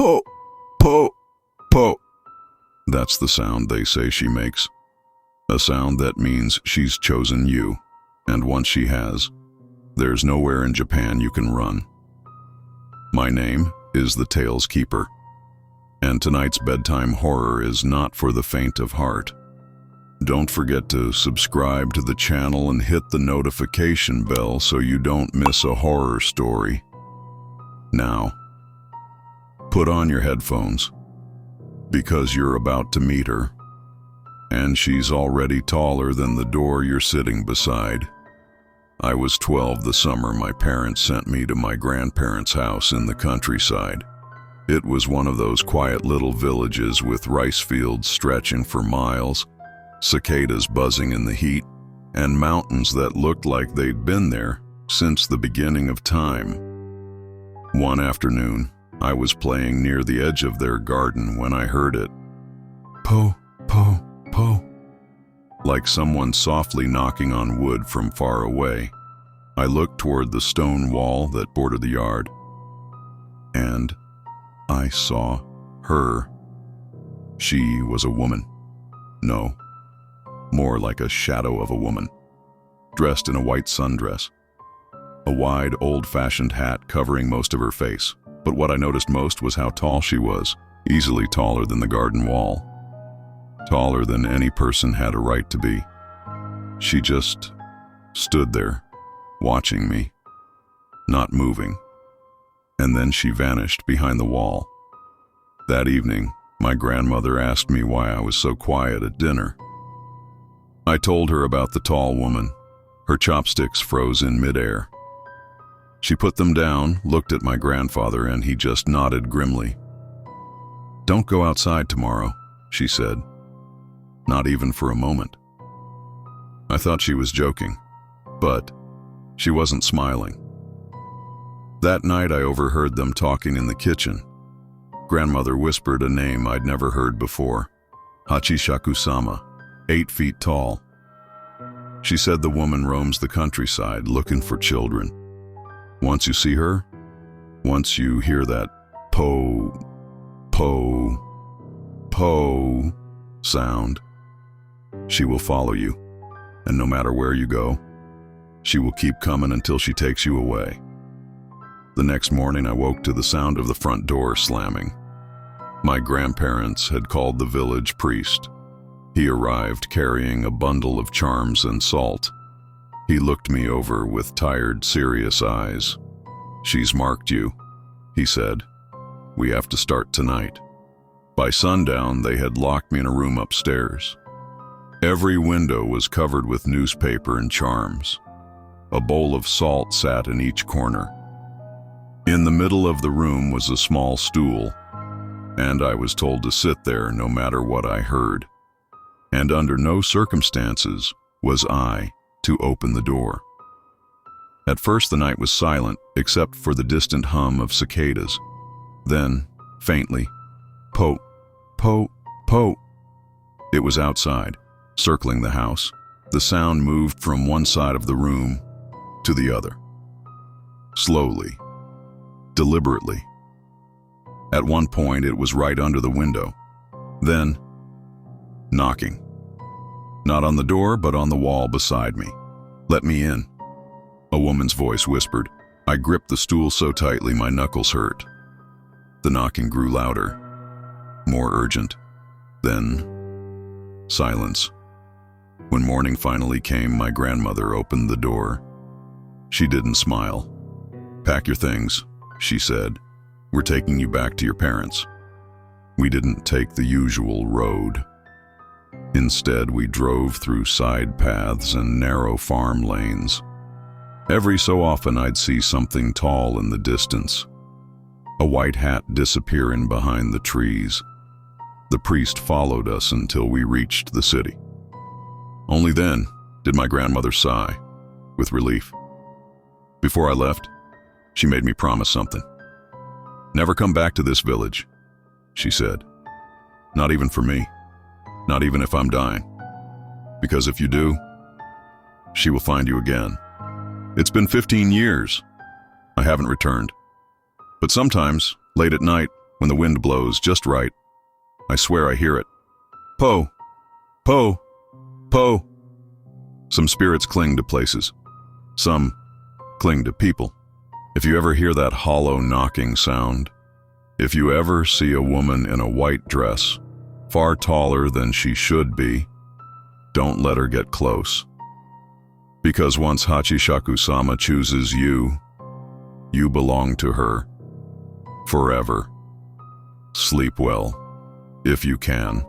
Po, po, po. That's the sound they say she makes. A sound that means she's chosen you, and once she has, there's nowhere in Japan you can run. My name is the Tale's Keeper, and tonight's bedtime horror is not for the faint of heart. Don't forget to subscribe to the channel and hit the notification bell so you don't miss a horror story. Now, put on your headphones, because you're about to meet her, and she's already taller than the door you're sitting beside. I was 12 the summer my parents sent me to my grandparents' house in the countryside. It was one of those quiet little villages with rice fields stretching for miles, cicadas buzzing in the heat, and mountains that looked like they'd been there since the beginning of time. One afternoon, I was playing near the edge of their garden when I heard it. Po, po, po. Like someone softly knocking on wood from far away. I looked toward the stone wall that bordered the yard, and I saw her. She was a woman. No, more like a shadow of a woman, dressed in a white sundress, a wide, old-fashioned hat covering most of her face. But what I noticed most was how tall she was, easily taller than the garden wall. Taller than any person had a right to be. She just stood there, watching me, not moving. And then she vanished behind the wall. That evening, my grandmother asked me why I was so quiet at dinner. I told her about the tall woman. Her chopsticks froze in midair. She put them down, looked at my grandfather, and he just nodded grimly. "Don't go outside tomorrow," she said. Not even for a moment. I thought she was joking, but she wasn't smiling. That night I overheard them talking in the kitchen. Grandmother whispered a name I'd never heard before. Hachishakusama, 8 feet tall. She said the woman roams the countryside looking for children. Once you see her, once you hear that po, po, po sound, she will follow you, and no matter where you go, she will keep coming until she takes you away. The next morning I woke to the sound of the front door slamming. My grandparents had called the village priest. He arrived carrying a bundle of charms and salt. He looked me over with tired, serious eyes. "She's marked you," he said. "We have to start tonight." By sundown, they had locked me in a room upstairs. Every window was covered with newspaper and charms. A bowl of salt sat in each corner. In the middle of the room was a small stool, and I was told to sit there no matter what I heard. And under no circumstances was I to open the door. At first the night was silent, except for the distant hum of cicadas. Then, faintly, po, po, po. It was outside, circling the house. The sound moved from one side of the room to the other. Slowly, deliberately. At one point it was right under the window. Then, knocking. Not on the door, but on the wall beside me. "Let me in," a woman's voice whispered. I gripped the stool so tightly my knuckles hurt. The knocking grew louder, more urgent. Then, silence. When morning finally came, my grandmother opened the door. She didn't smile. "Pack your things," she said. "We're taking you back to your parents." We didn't take the usual road. Instead, we drove through side paths and narrow farm lanes. Every so often I'd see something tall in the distance, a white hat disappearing behind the trees. The priest followed us until we reached the city. Only then did my grandmother sigh, with relief. Before I left, she made me promise something. "Never come back to this village," she said. "Not even for me. Not even if I'm dying. Because if you do, she will find you again. It's been 15 years. I haven't returned. But sometimes, late at night, when the wind blows just right. I swear I hear it. Po, po, po. Some spirits cling to places. Some cling to people. If you ever hear that hollow knocking sound, if you ever see a woman in a white dress, far taller than she should be, don't let her get close. Because once Hachishakusama chooses you, you belong to her forever. Sleep well, if you can.